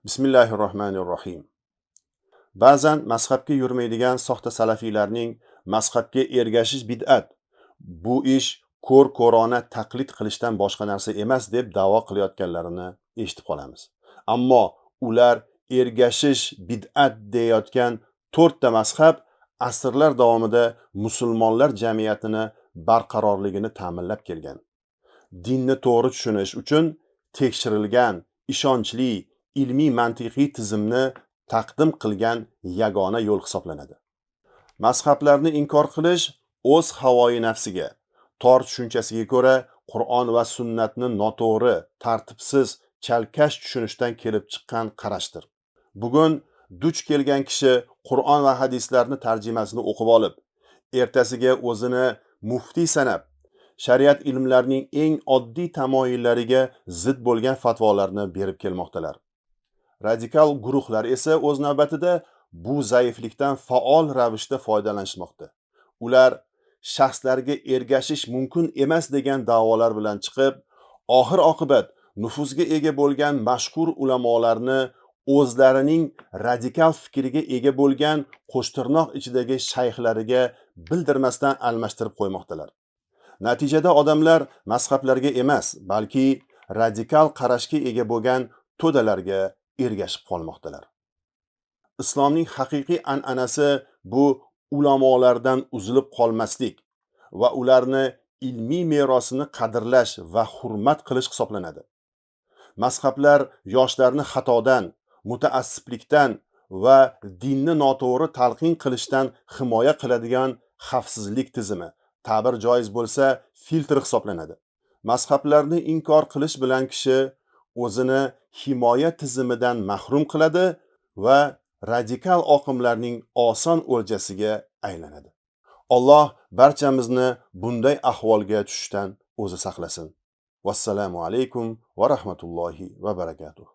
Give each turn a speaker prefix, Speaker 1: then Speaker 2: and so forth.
Speaker 1: Bismillahirrohmanirrohim. Ba'zan mazhabga yurmaydigan soxta salafiylarning mazhabga ergashish bid'at, bu ish ko'r-ko'rona taqlid qilishdan boshqa narsa emas deb da'vo qilayotganlarini eshitib qolamiz. Ammo ular ergashish bid'at deyotgan to'rtta mazhab asrlar davomida musulmonlar jamiyatini barqarorligini ta'minlab kelgan. Dinni to'g'ri tushunish uchun tekshirilgan, ishonchli, ilmiy mantiqiy tizimni taqdim qilgan yagona yo'l hisoblanadi. Mazhablarni inkor qilish o'z havoyi nafsiga, tor tushunchasiga ko'ra Qur'on va sunnatni noto'g'ri, tartibsiz, chalkash tushunishdan kelib chiqqan qarashdir. Bugun duch kelgan kishi Qur'on va hadislarni tarjimasini o'qib olib, ertasiga o'zini muftiy sanab, shariat ilmlarining eng oddiy tamoyillariga zid bo'lgan fatvolarni berib kelmoqdalar. Radikal guruhlar esa o'z navbatida bu zaiflikdan faol ravishda foydalanishmoqda. Ular shaxslarga ergashish mumkin emas degan da'volar bilan chiqib, oxir oqibat nufuzga ega bo'lgan mashhur ulamolarni o'zlarining radikal fikriga ega bo'lgan qo'shtirnoq ichidagi shayxlariga bildirmasdan almashtirib qo'ymoqdalar. Natijada odamlar mazhablarga emas, balki radikal qarashga ega bo'lgan to'dalarga ergashib qolmoqdalar. Islomning haqiqiy an'anasi bu ulamolardan uzilib qolmaslik va ularni ilmiy merosini qadrlash va hurmat qilish hisoblanadi. Mazhablar yoshlarni xatodan, mutaassiblikdan va dinni noto'g'ri talqin qilishdan himoya qiladigan xavfsizlik tizimi, ta'bir joiz bo'lsa, filtr hisoblanadi. Mazhablarni inkor qilish bilan kishi o'zini himoya tizimidan mahrum qiladi va radikal oqimlarning oson o'ljasiga aylanadi. Alloh barchamizni bunday ahvolga tushishdan o'zi saqlasin. Vassalamu alaykum va rahmatullohi va barakatuh.